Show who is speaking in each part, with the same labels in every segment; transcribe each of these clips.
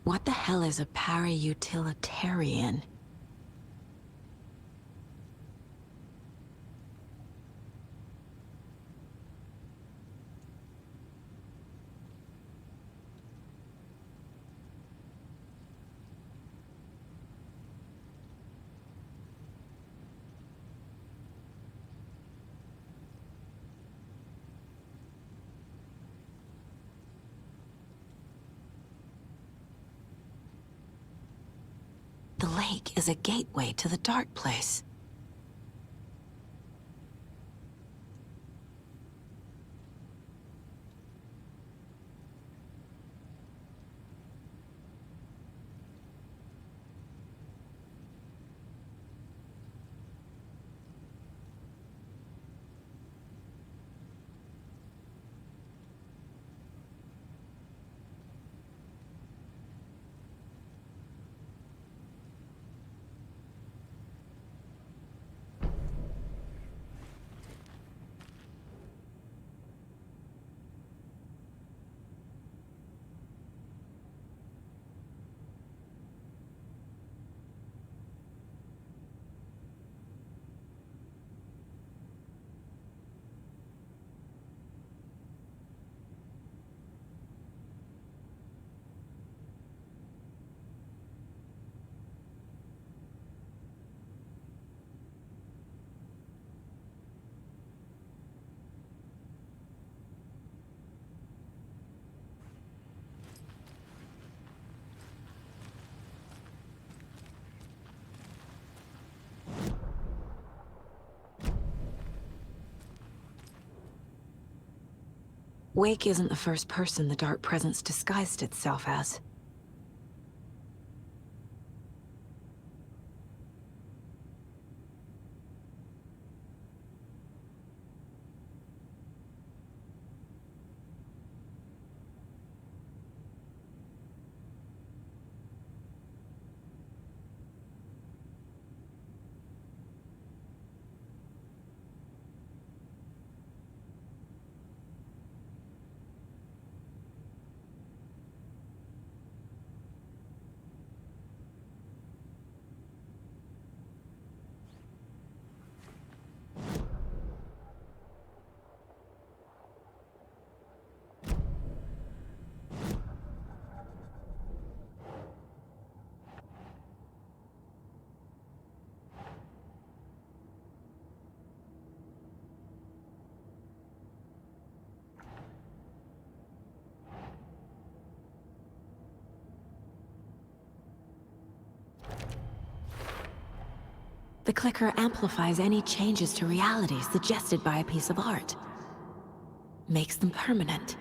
Speaker 1: What the hell is a para-utilitarian? The lake is a gateway to the dark place. Wake isn't the first person the dark presence disguised itself as. The clicker amplifies any changes to reality suggested by a piece of art. Makes them permanent.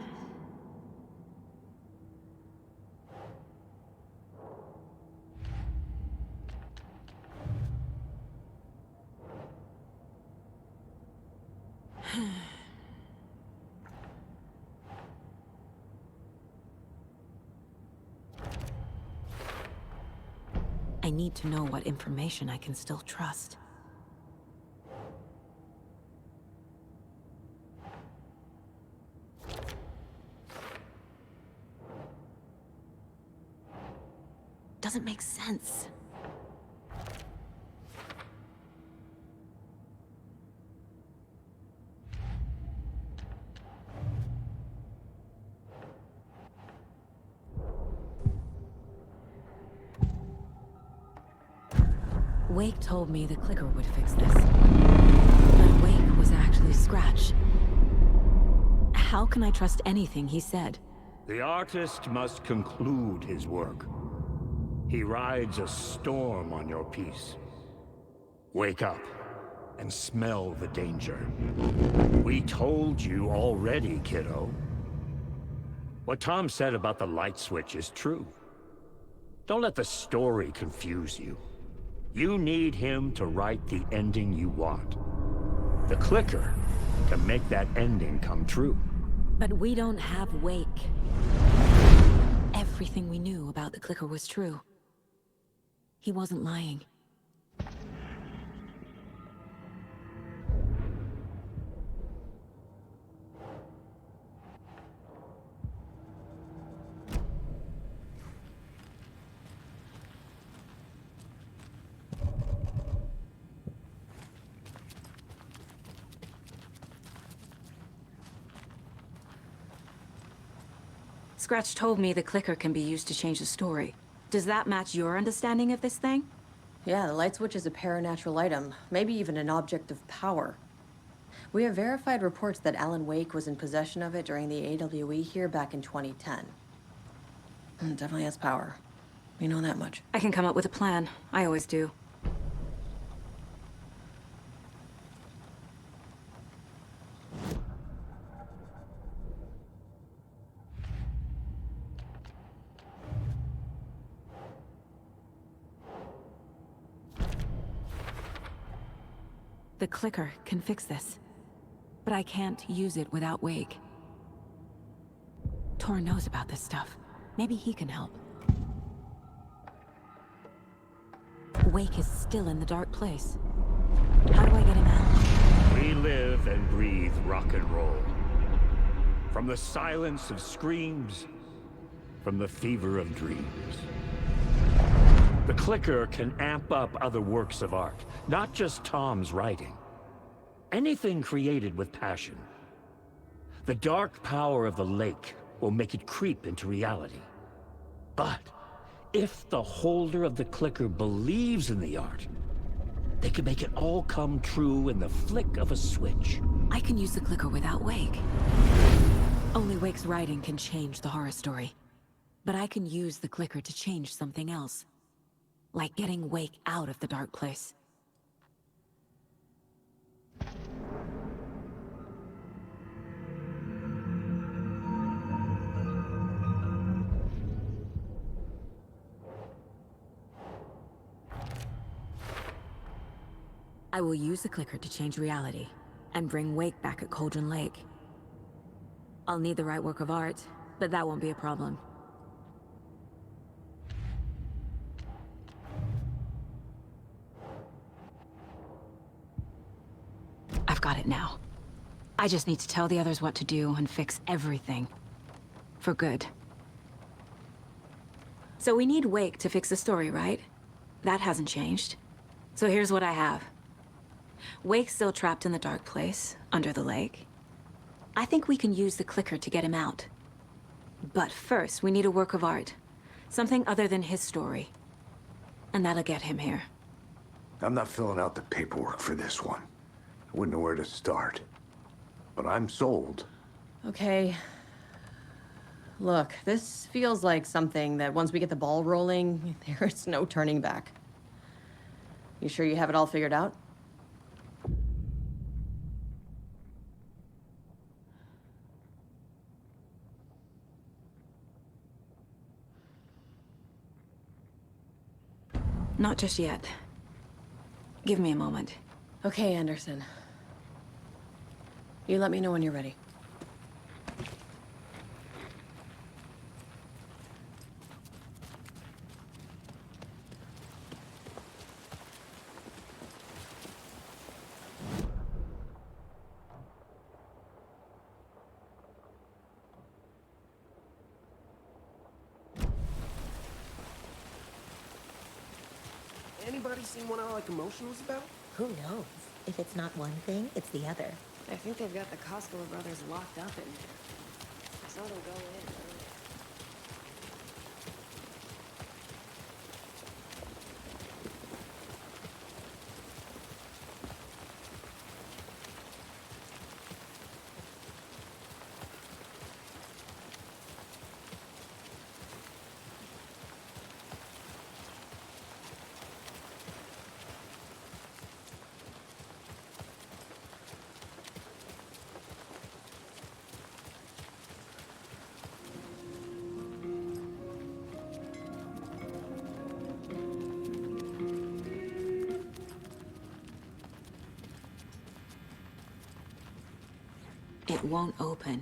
Speaker 1: I need to know what information I can still trust. Doesn't make sense. Wake told me the clicker would fix this. But Wake was actually Scratch. How can I trust anything he said?
Speaker 2: The artist must conclude his work. He rides a storm on your piece. Wake up and smell the danger. We told you already, kiddo. What Tom said about the light switch is true. Don't let the story confuse you. You need him to write the ending you want. The clicker can make that ending come true.
Speaker 1: But we don't have Wake. Everything we knew about the clicker was true. He wasn't lying. Scratch told me the clicker can be used to change the story. Does that match your understanding of this thing?
Speaker 3: Yeah, the light switch is a paranatural item, maybe even an object of power. We have verified reports that Alan Wake was in possession of it during the AWE here back in 2010. It definitely has power. You know that much.
Speaker 1: I can come up with a plan. I always do. The clicker can fix this. But I can't use it without Wake. Tor knows about this stuff. Maybe he can help. Wake is still in the dark place. How do I get him out?
Speaker 2: We live and breathe rock and roll. From the silence of screams, from the fever of dreams. The clicker can amp up other works of art, not just Tom's writing. Anything created with passion. The dark power of the lake will make it creep into reality. But if the holder of the clicker believes in the art, they can make it all come true in the flick of a switch.
Speaker 1: I can use the clicker without Wake. Only Wake's writing can change the horror story. But I can use the clicker to change something else. Like getting Wake out of the dark place. I will use the clicker to change reality, and bring Wake back at Cauldron Lake. I'll need the right work of art, but that won't be a problem. I've got it now. I just need to tell the others what to do and fix everything. For good. So we need Wake to fix the story, right? That hasn't changed. So here's what I have. Wake's still trapped in the dark place, under the lake. I think we can use the clicker to get him out. But first, we need a work of art. Something other than his story. And that'll get him here.
Speaker 4: I'm not filling out the paperwork for this one. I wouldn't know where to start. But I'm sold.
Speaker 3: Okay. Look, this feels like something that once we get the ball rolling, there's no turning back. You sure you have it all figured out?
Speaker 1: Not just yet. Give me a moment.
Speaker 3: Okay, Anderson. You let me know when you're ready.
Speaker 5: Anybody seen what I Like Emotion was about?
Speaker 6: Who knows? If it's not one thing, it's the other.
Speaker 7: I think they've got the Costco brothers locked up in there. I saw them go in earlier.
Speaker 1: It won't open.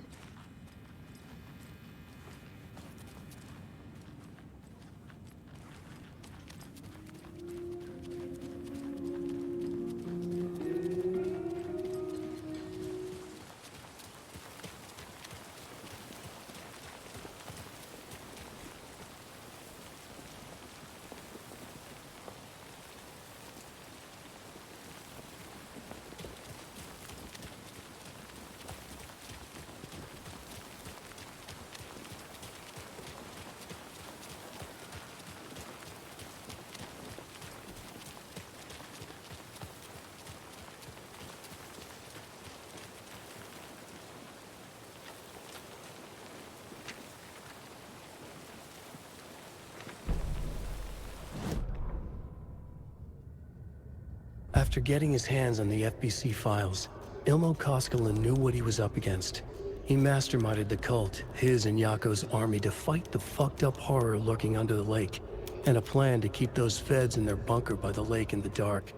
Speaker 8: After getting his hands on the FBC files, Ilmo Koskela knew what he was up against. He masterminded the cult, his and Yako's army, to fight the fucked up horror lurking under the lake, and a plan to keep those feds in their bunker by the lake in the dark.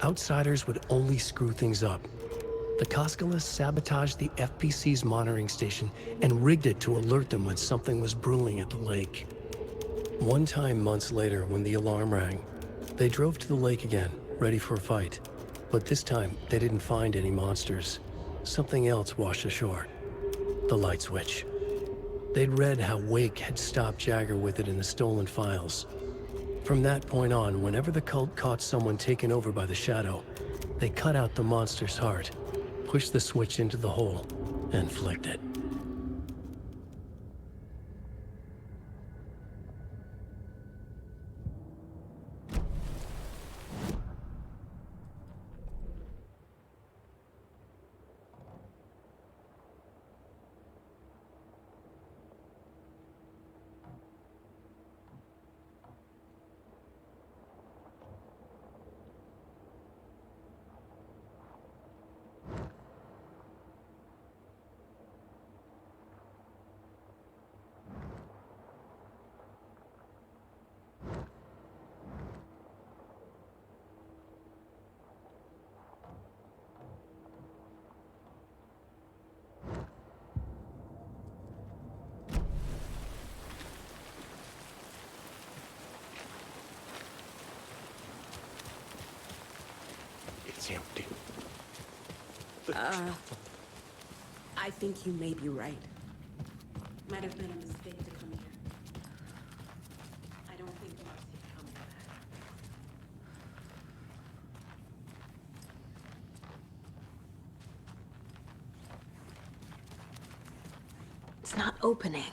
Speaker 8: Outsiders would only screw things up. The Koskelas sabotaged the FBC's monitoring station and rigged it to alert them when something was brewing at the lake. One time months later, when the alarm rang, they drove to the lake again, ready for a fight. But this time, they didn't find any monsters. Something else washed ashore. The light switch. They'd read how Wake had stopped Jagger with it in the stolen files. From that point on, whenever the cult caught someone taken over by the Shadow, they cut out the monster's heart, pushed the switch into the hole, and flicked it.
Speaker 4: It's empty.
Speaker 7: I think you may be right. Might have been a mistake to come here. I don't think Marcy comes back.
Speaker 1: It's not opening.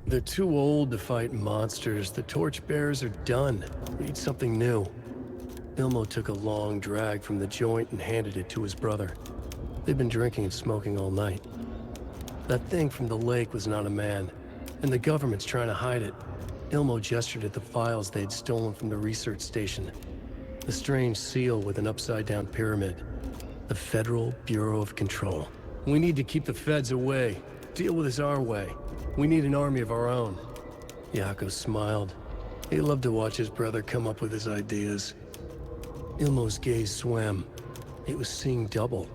Speaker 8: They're too old to fight monsters. The torchbearers are done. We need something new. Ilmo took a long drag from the joint and handed it to his brother. They'd been drinking and smoking all night. That thing from the lake was not a man, and the government's trying to hide it. Ilmo gestured at the files they'd stolen from the research station. The strange seal with an upside-down pyramid. The Federal Bureau of Control. We need to keep the feds away. Deal with this our way. We need an army of our own. Yako smiled. He loved to watch his brother come up with his ideas. Ilmo's gaze swam. It was seeing double.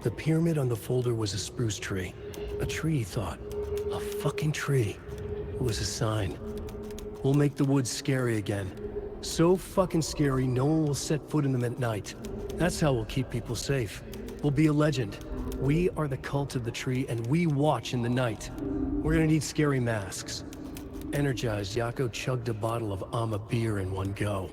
Speaker 8: The pyramid on the folder was a spruce tree. A tree, he thought. A fucking tree. It was a sign. We'll make the woods scary again. So fucking scary, no one will set foot in them at night. That's how we'll keep people safe. We'll be a legend. We are the cult of the tree, and we watch in the night. We're gonna need scary masks. Energized, Yako chugged a bottle of Ama beer in one go.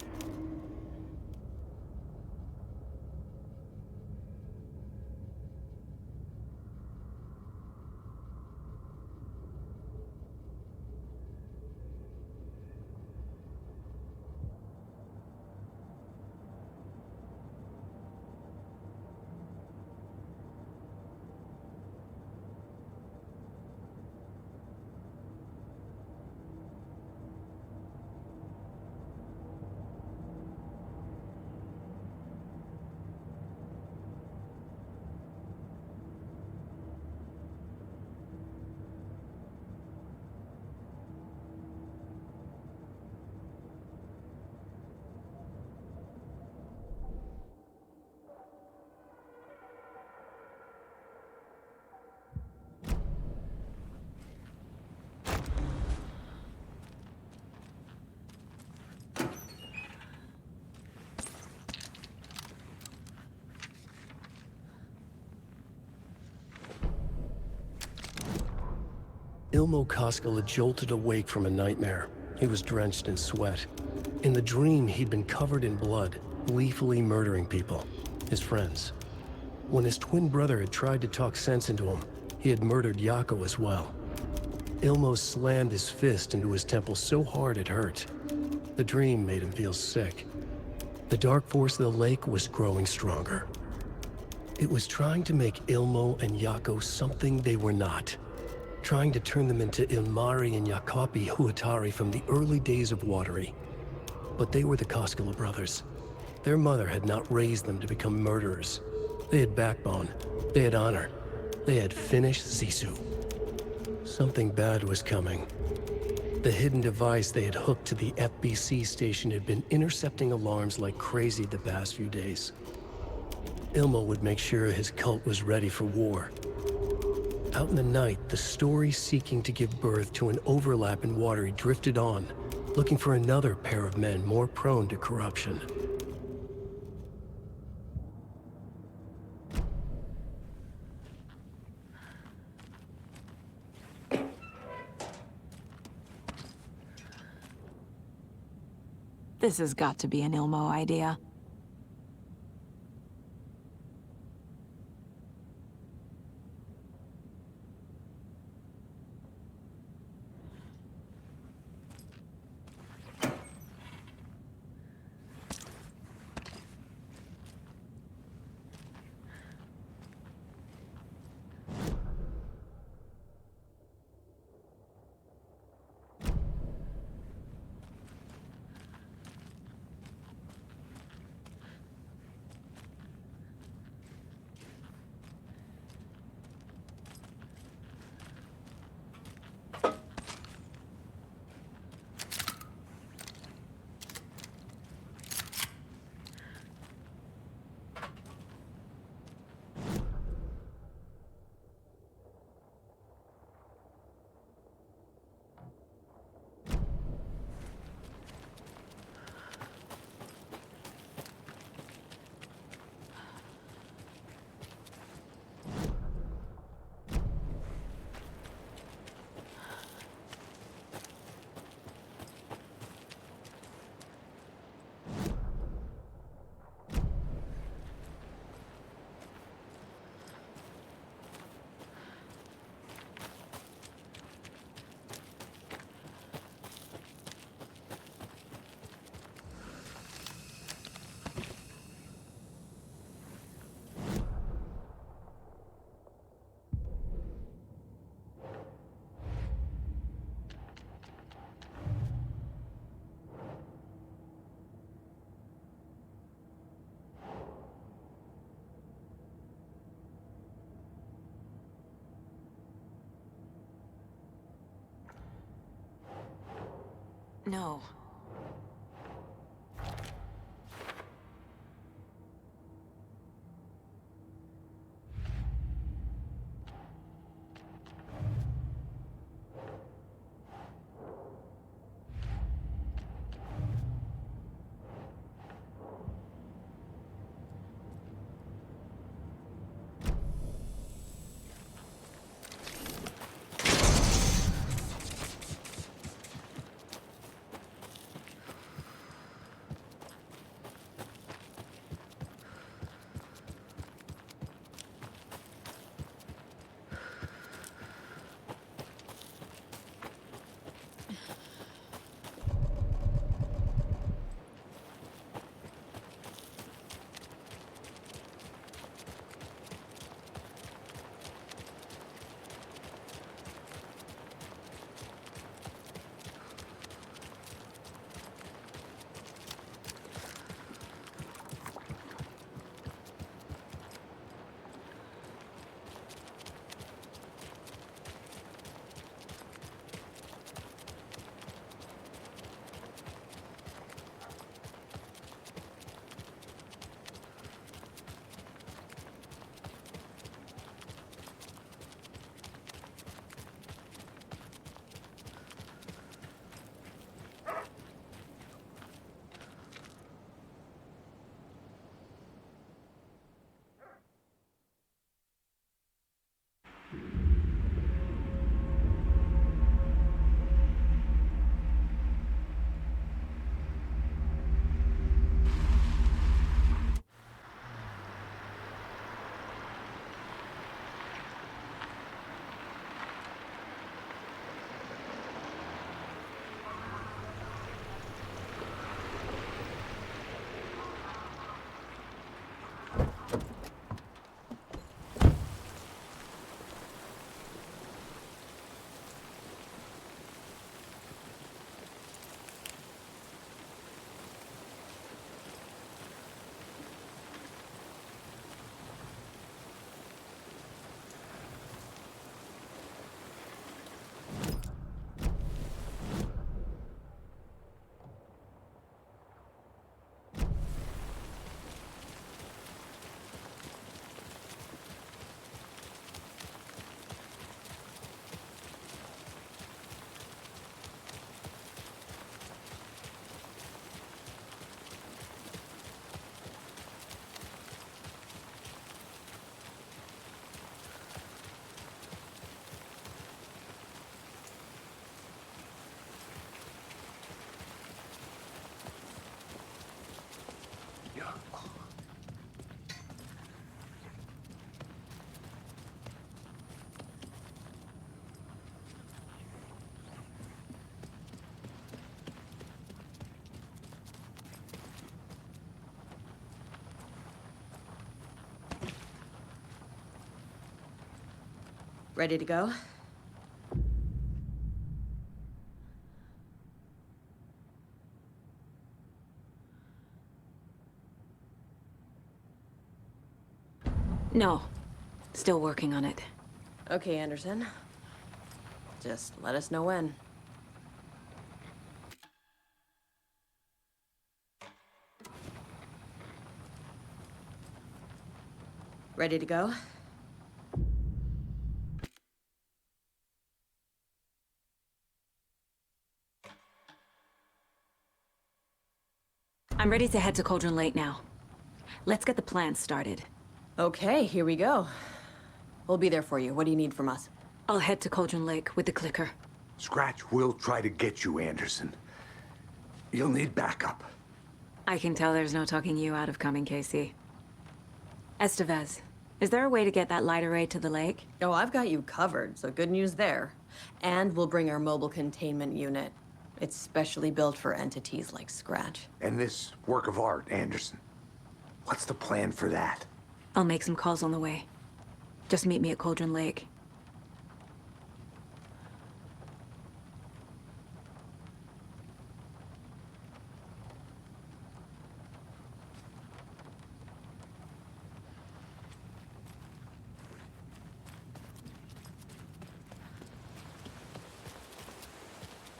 Speaker 8: Ilmo Koskela jolted awake from a nightmare. He was drenched in sweat. In the dream, he'd been covered in blood, gleefully murdering people, his friends. When his twin brother had tried to talk sense into him, he had murdered Yako as well. Ilmo slammed his fist into his temple so hard it hurt. The dream made him feel sick. The dark force of the lake was growing stronger. It was trying to make Ilmo and Yako something they were not. Trying to turn them into Ilmari and Jacopi Huatari from the early days of Watery. But they were the Koskela brothers. Their mother had not raised them to become murderers. They had backbone. They had honor. They had finished Sisu. Something bad was coming. The hidden device they had hooked to the FBC station had been intercepting alarms like crazy the past few days. Ilmo would make sure his cult was ready for war. Out in the night, the story seeking to give birth to an overlap in Watery drifted on, looking for another pair of men more prone to corruption.
Speaker 1: This has got to be an Ilmo idea. know.
Speaker 3: Ready to go?
Speaker 1: No. Still working on it.
Speaker 3: Okay, Anderson. Just let us know when. Ready to go?
Speaker 1: I'm ready to head to Cauldron Lake now. Let's get the plans started.
Speaker 3: Okay, here we go. We'll be there for you. What do you need from us?
Speaker 1: I'll head to Cauldron Lake with the clicker.
Speaker 4: Scratch will try to get you, Anderson. You'll need backup.
Speaker 1: I can tell there's no talking you out of coming, Casey. Estevez, is there a way to get that light array to the lake?
Speaker 3: Oh, I've got you covered, so good news there. And we'll bring our mobile containment unit. It's specially built for entities like Scratch.
Speaker 4: And this work of art, Anderson. What's the plan for that?
Speaker 1: I'll make some calls on the way. Just meet me at Cauldron Lake.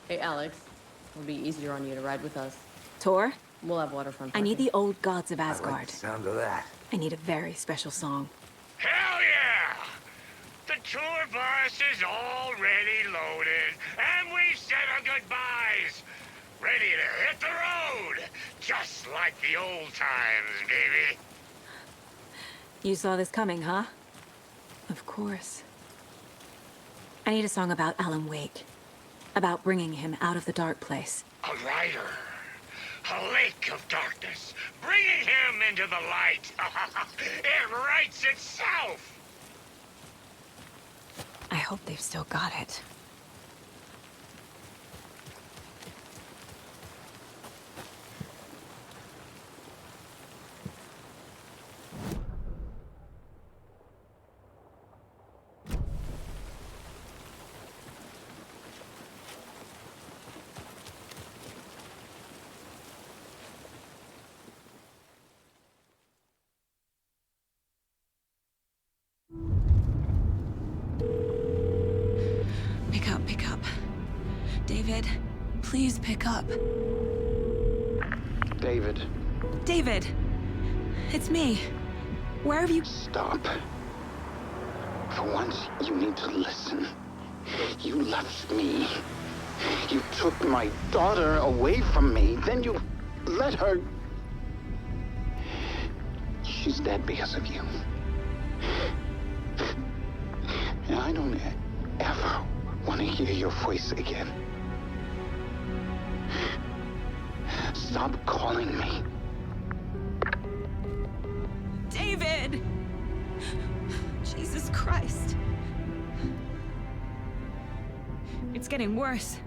Speaker 3: Hey, Alex. It'll be easier on you to ride with us.
Speaker 1: Tor,
Speaker 3: We'll have waterfront
Speaker 1: I need
Speaker 3: parking.
Speaker 1: the old gods of
Speaker 4: I like
Speaker 1: Asgard.
Speaker 4: the sound of that.
Speaker 1: I need a very special song.
Speaker 2: Hell yeah! The tour bus is already loaded, and we've said our goodbyes. Ready to hit the road, just like the old times, baby.
Speaker 1: You saw this coming, huh? Of course. I need a song about Alan Wake. About bringing him out of the dark place.
Speaker 2: A rider. A lake of darkness. Bringing him into the light. It writes itself.
Speaker 1: I hope they've still got it. Pick up. David, please pick up.
Speaker 9: David,
Speaker 1: David! It's me. Where have you...
Speaker 9: stop. For once, you need to listen. You left me. You took my daughter away from me, then you let her... She's dead because of you. And I don't ever want to hear your voice again. Stop calling me.
Speaker 1: David! Jesus Christ. It's getting worse.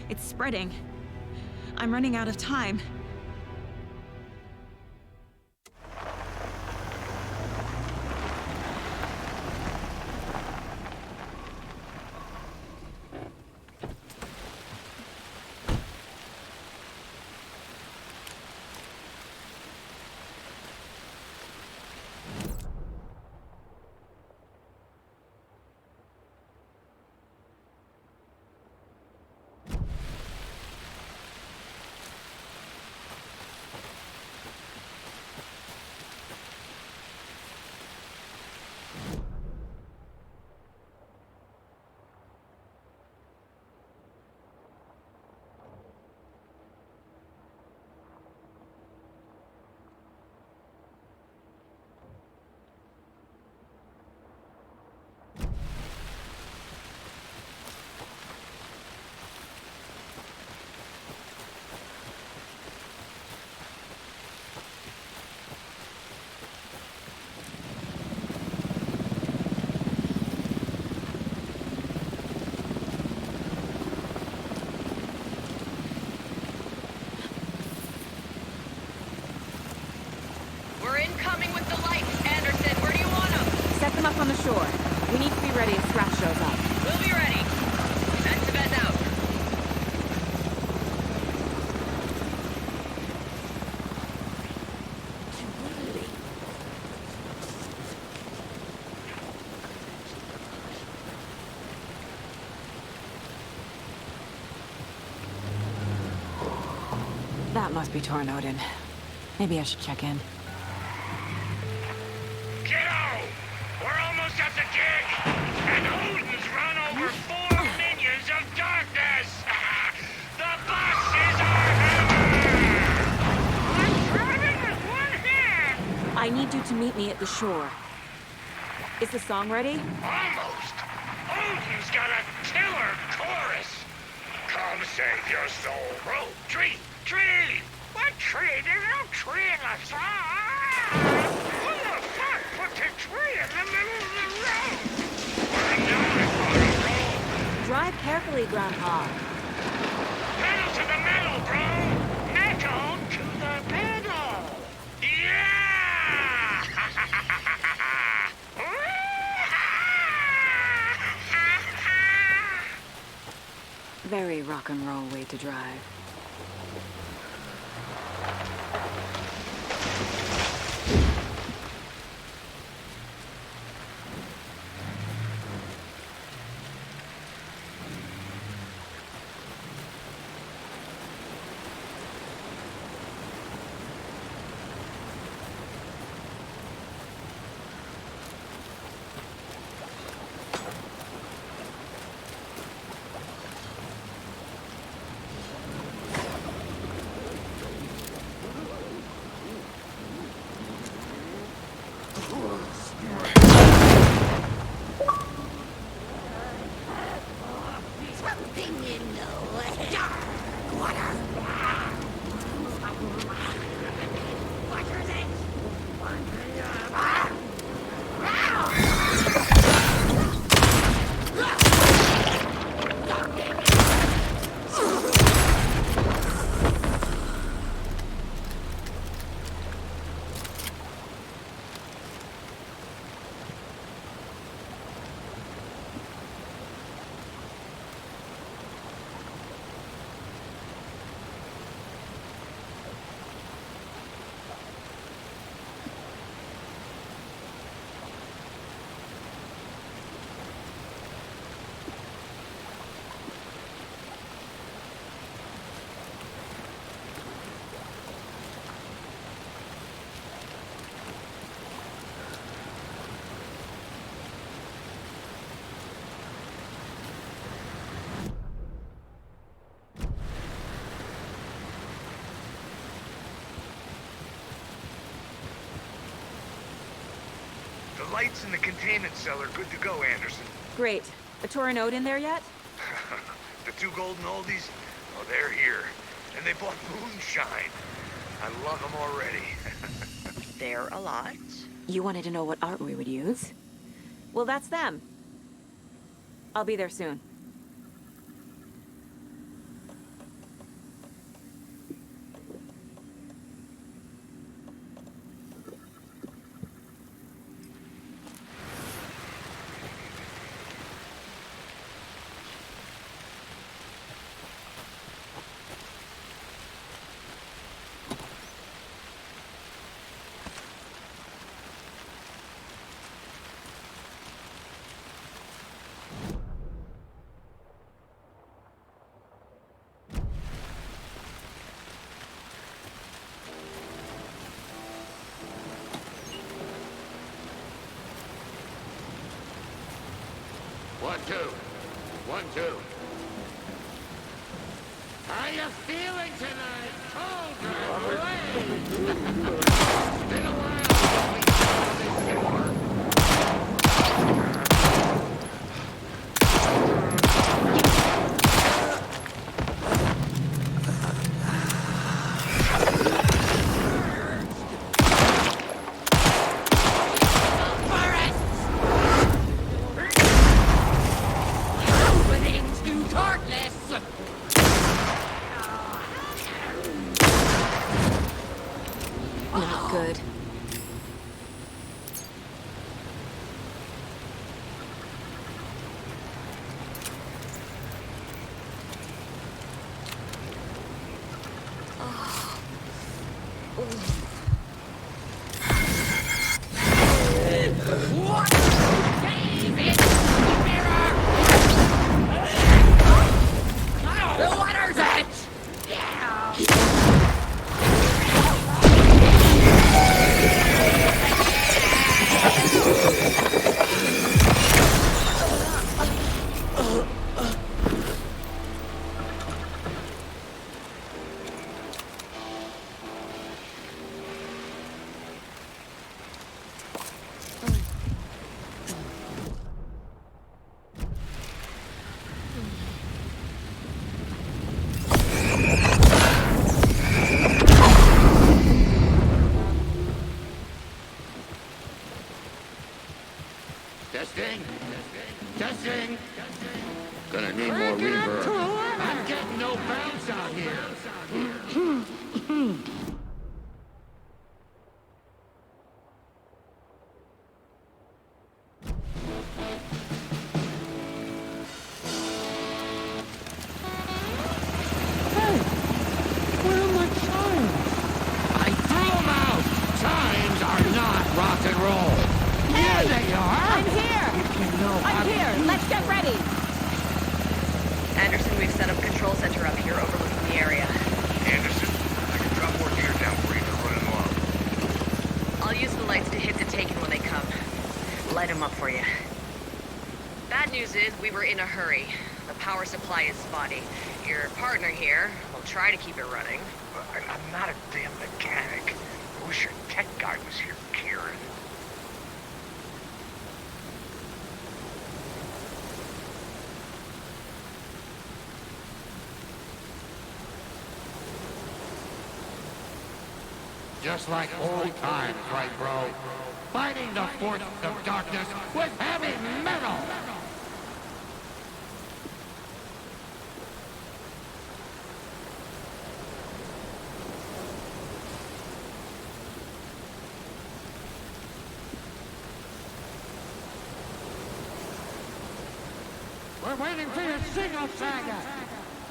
Speaker 1: It's spreading. I'm running out of time.
Speaker 3: We're incoming with the lights, Anderson. Where do you want them?
Speaker 1: Set them up on the shore. We need to be ready if Scratch shows up.
Speaker 3: We'll be ready. That's the best out.
Speaker 1: That must be Torn Odin. Maybe I should check in.
Speaker 2: Kiddo! We're almost at the gig! And Odin's run over 4 minions of darkness! The bus is our hammer! I'm driving with one hand!
Speaker 1: I need you to meet me at the shore. Is the song ready?
Speaker 2: Almost! Odin's got a killer chorus! Come save your soul, bro! Tree! Tree! What tree? There's no tree in the song! Who the fuck put the tree in the middle of the road? We're not on a roll!
Speaker 1: Drive carefully, Grandpa.
Speaker 2: Pedal to the metal, bro! Metal to the pedal! Yeah!
Speaker 1: Very rock and roll way to drive.
Speaker 10: The lights in the containment cell are good to go, Anderson.
Speaker 1: Great. A Torinode in there yet?
Speaker 10: The two golden oldies? Oh, they're here. And they bought moonshine. I love them already.
Speaker 3: They're a lot.
Speaker 1: You wanted to know what art we would use? Well, that's them. I'll be there soon.
Speaker 9: One, two. 1, 2. How you feeling tonight? Cold, right? It's been a while since we've done this
Speaker 1: Not good.
Speaker 9: Testing. Testing. Gonna need more reverb. I'm getting no bounce out here.
Speaker 2: Where are my chimes?
Speaker 9: I threw them out. Chimes are not rock and roll. Here they are.
Speaker 1: I'm here! I'm here! Let's get ready!
Speaker 3: Anderson, we've set up a control center up here overlooking the area.
Speaker 10: Anderson, I can drop more gear down for you. They're running low.
Speaker 3: I'll use the lights to hit the Taken when they come. Light them up for you. Bad news is we were in a hurry. The power supply is spotty. Your partner here will try to keep it running.
Speaker 10: I'm not a damn mechanic. I wish your tech guy was here, Kieran. Just like old times, right, bro? Fighting the forces of darkness with heavy metal! We're waiting for your signal, Saga!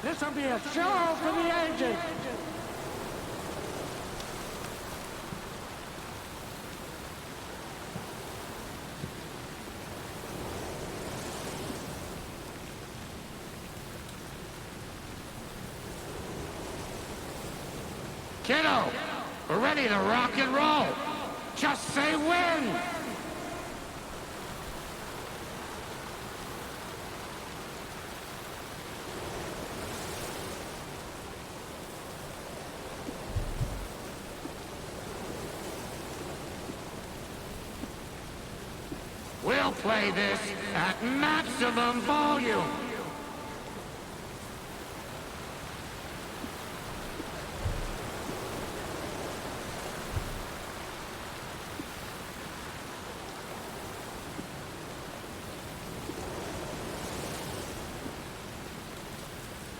Speaker 10: This'll be a show for the ages! Kiddo, we're ready to rock and roll. Just say when. We'll play this at maximum volume.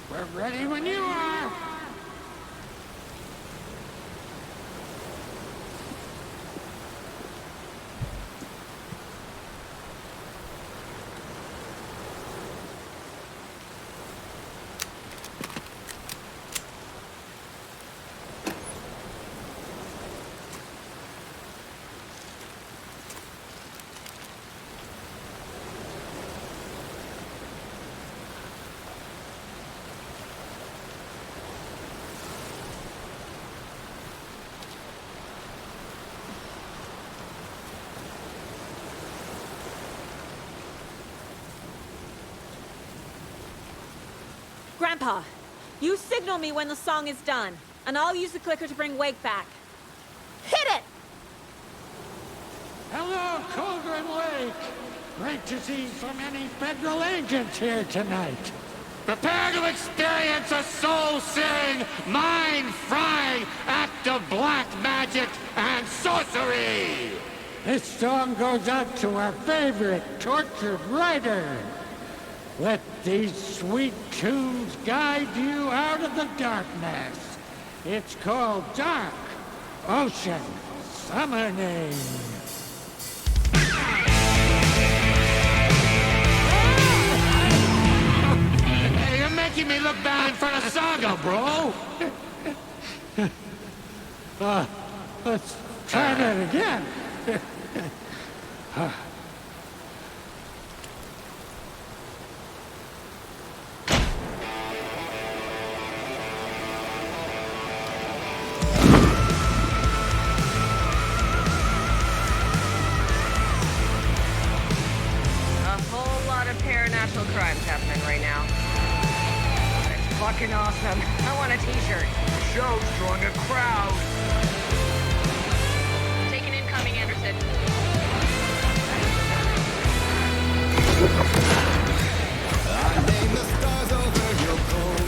Speaker 10: We're ready when you are!
Speaker 1: Grandpa, you signal me when the song is done, and I'll use the clicker to bring Wake back. Hit it!
Speaker 10: Hello, Cauldron Lake! Great to see so many federal agents here tonight. Prepare to experience a soul-searing, mind-frying act of black magic and sorcery! This song goes out to our favorite tortured writer. Let these sweet tunes guide you out of the darkness. It's called Dark Ocean Summoning. Hey, you're making me look bad in front of Saga, bro. Let's try that again.
Speaker 3: National crimes happening right now. It's fucking awesome. I want a t-shirt.
Speaker 10: The show's drawing a crowd.
Speaker 3: Taking incoming, Anderson.
Speaker 11: I name the stars over your cauldron.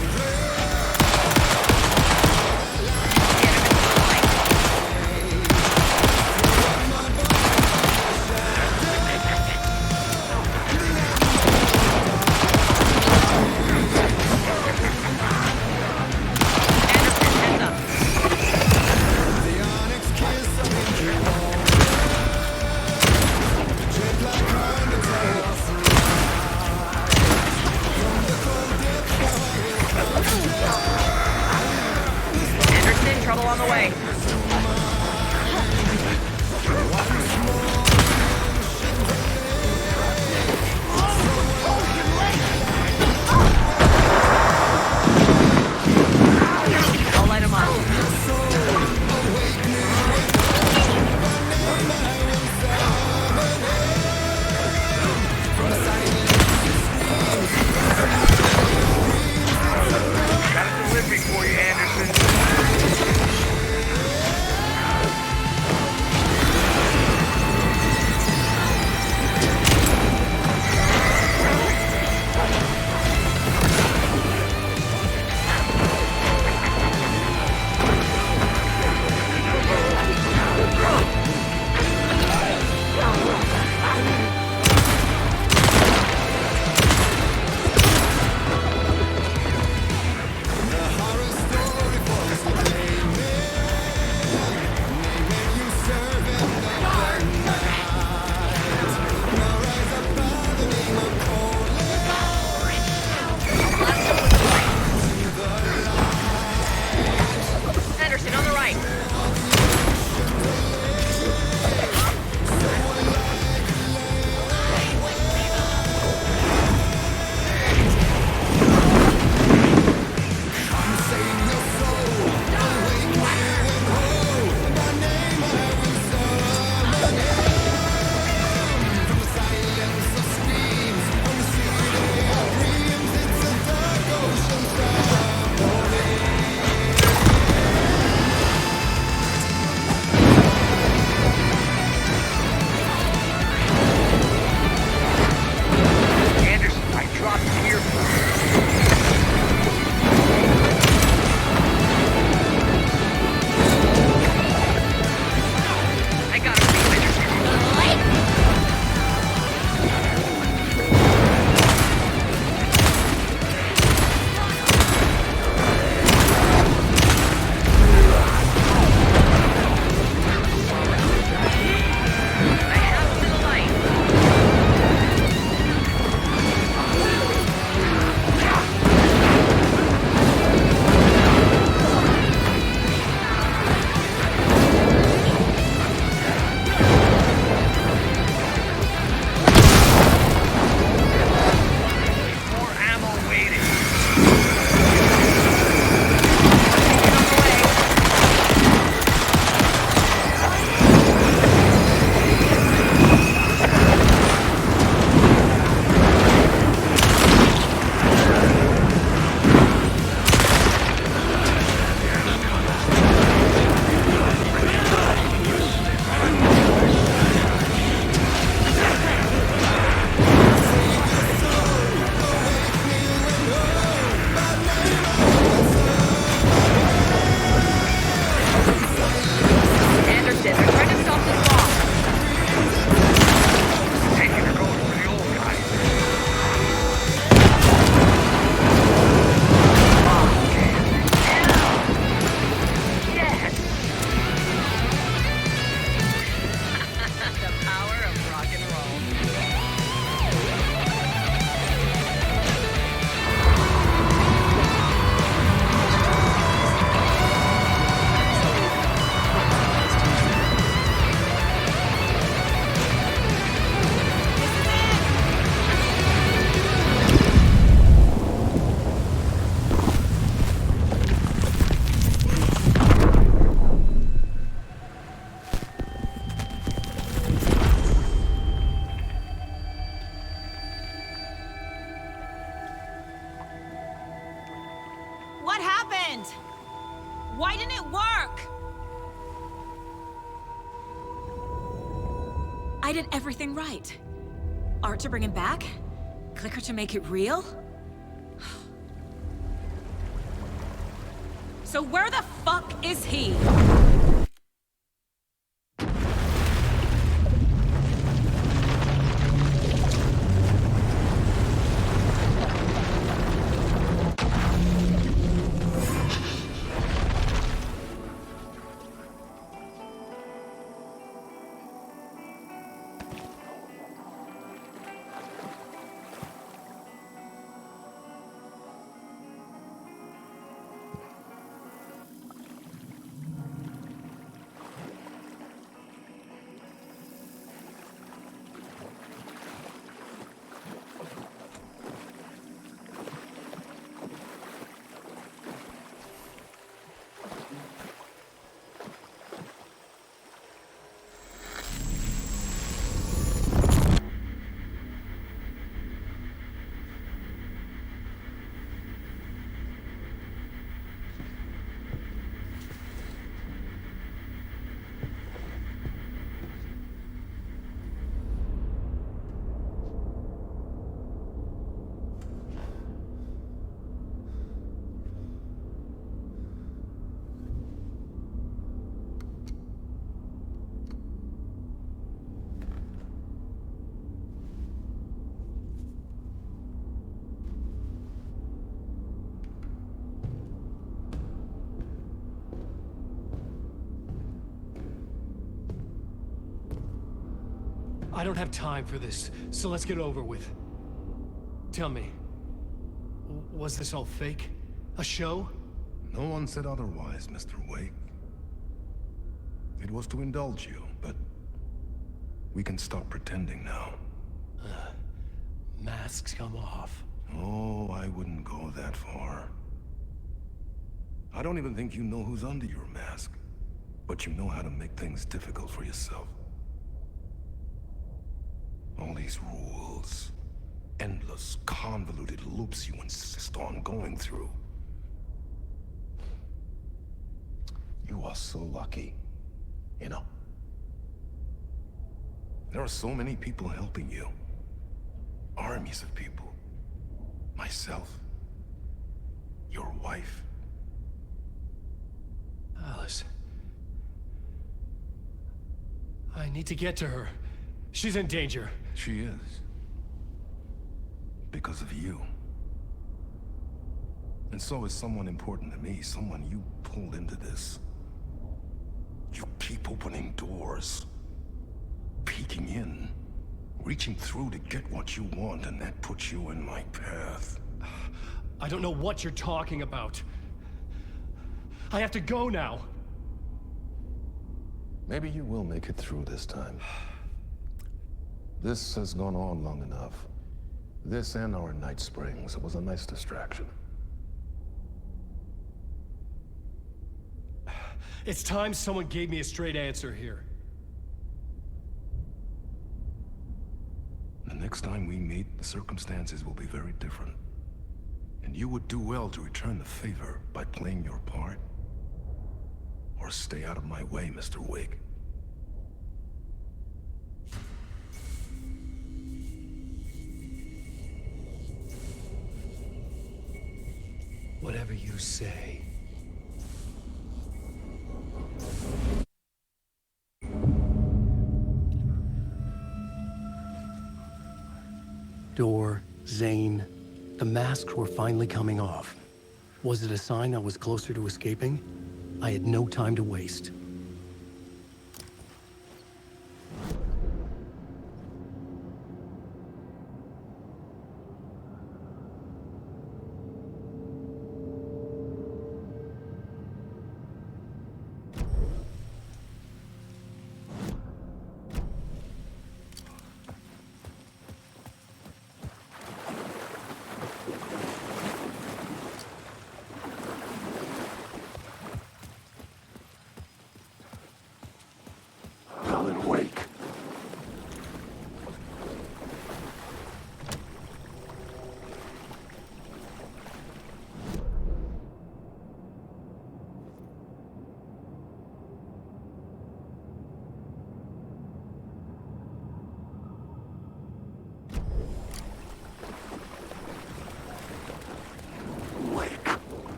Speaker 1: I did everything right. Art to bring him back? Clicker to make it real? So where the fuck is he?
Speaker 8: I don't have time for this, so let's get it over with. Tell me, was this all fake? A show?
Speaker 12: No one said otherwise, Mr. Wake. It was to indulge you, but we can stop pretending now.
Speaker 8: Masks come off.
Speaker 12: Oh, I wouldn't go that far. I don't even think you know who's under your mask, but you know how to make things difficult for yourself. All these rules, endless, convoluted loops you insist on going through. You are so lucky, you know? There are so many people helping you. Armies of people. Myself. Your wife.
Speaker 8: Alice. I need to get to her. She's in danger.
Speaker 12: She is. Because of you. And so is someone important to me, someone you pulled into this. You keep opening doors. Peeking in. Reaching through to get what you want, and that puts you in my path.
Speaker 8: I don't know what you're talking about. I have to go now.
Speaker 12: Maybe you will make it through this time. This has gone on long enough. This and our Night Springs. It was a nice distraction.
Speaker 8: It's time someone gave me a straight answer here.
Speaker 12: The next time we meet, the circumstances will be very different. And you would do well to return the favor by playing your part. Or stay out of my way, Mr. Wake.
Speaker 8: Whatever you say. Door, Zane, the masks were finally coming off. Was it a sign I was closer to escaping? I had no time to waste.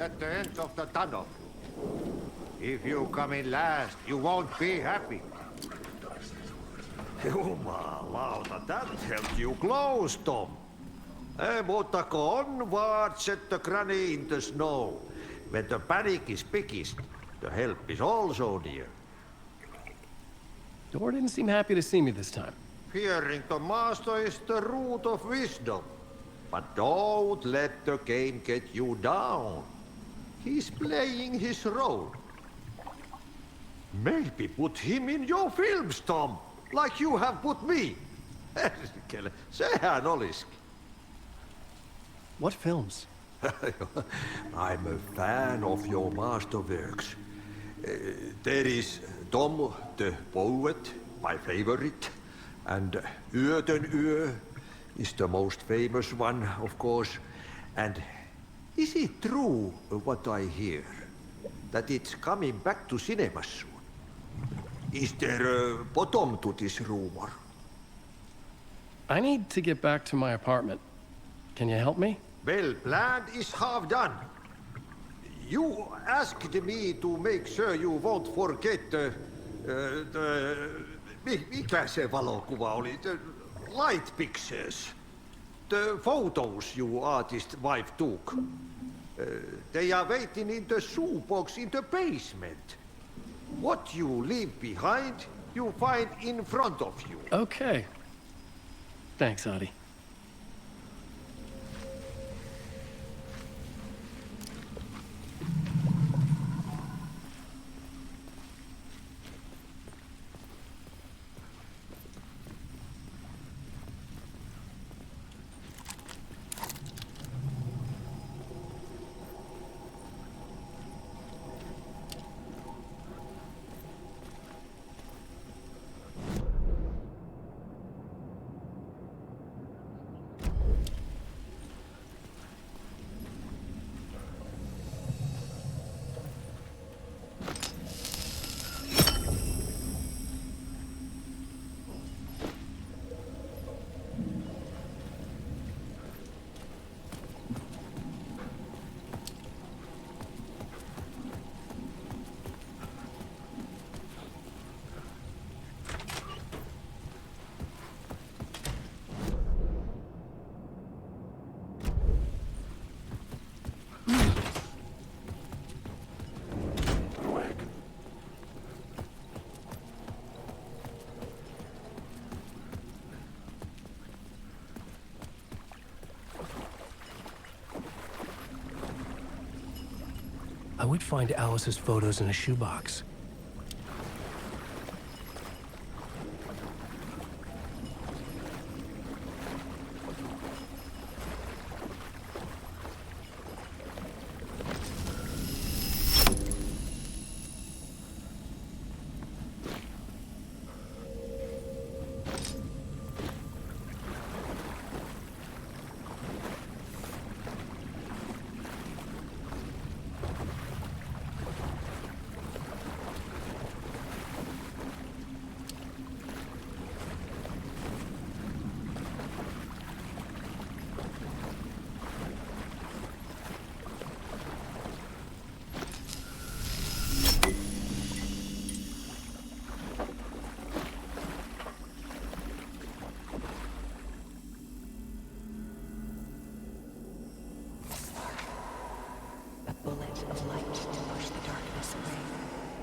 Speaker 13: at the end of the tunnel. If you come in last, you won't be happy.
Speaker 14: Jumalauta, that helped you close, Tom. Mutta on what set the granny in the snow. When the panic is biggest, the help is also near.
Speaker 8: Door didn't seem happy to see me this time.
Speaker 14: Fearing the master is the root of wisdom. But don't let the game get you down. He's playing his role. Maybe put him in your films, Tom, like you have put me. Sehän olisikin.
Speaker 8: What films?
Speaker 14: I'm a fan of your masterworks. There is Tom the Poet, my favorite, and Yöten Yö is the most famous one, of course. And is it true what I hear? That it's coming back to cinemas soon? Is there a bottom to this rumor?
Speaker 8: I need to get back to my apartment. Can you help me?
Speaker 14: Well, planned is half done. You asked me to make sure you won't forget mikä se valokuva oli? The light pictures. The photos your artist wife took. They are waiting in the shoebox in the basement. What you leave behind, you find in front of you.
Speaker 8: Okay. Thanks, Adi. I would find Alice's photos in a shoebox.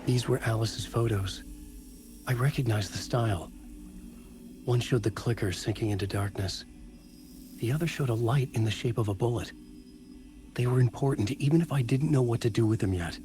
Speaker 8: These were Alice's photos. I recognized the style. One showed the clicker sinking into darkness. The other showed a light in the shape of a bullet. They were important, even if I didn't know what to do with them yet.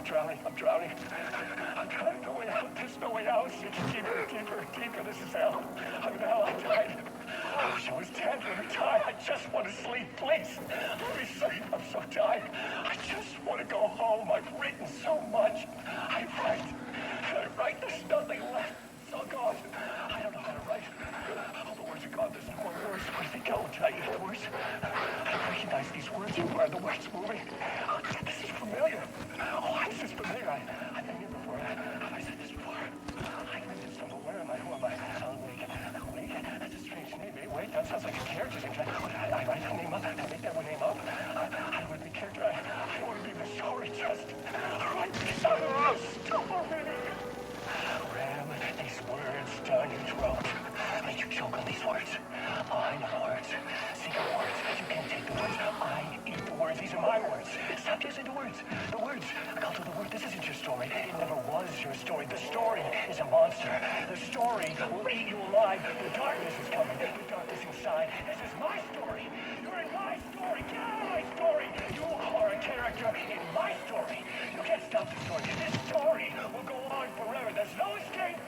Speaker 15: I'm drowning. I'm drowning. I'm drowning. No way out. There's no way out. It's deeper, deeper, deeper. This is hell. I'm in hell. I died. I wish I was dead. Let me die. I just want to sleep, please. Let me sleep. I'm so tired. I just want to go home. I've written so much. I write. And I write. There's nothing left. It's all gone. I don't know how to write. All the words are gone. There's no more words. Where do they go? Did I eat the words? I recognize these words. Where are the words moving? Oh, this is familiar. Oh, this is familiar. I've been here before. Have I said this before? I'm somewhere. Where am I? Who am I? Wake. That's a strange name. Wait, that sounds like a character name. I write that name up. I make that name up. I want to be a character. I want to be the story. Just write this out. Stop already. Ram these words down your throat. Make you choke on these words. I know the words. Secret words. You can't take the words. I eat the words. These are my words. Stop using the words. The words. I'll do the word. This isn't your story. It never was your story. The story is a monster. The story will eat you alive. The darkness is coming. The darkness inside. This is my story. You're in my story. Get out of my story. You are a character in my story. You can't stop the story. This story will go on forever. There's no escape.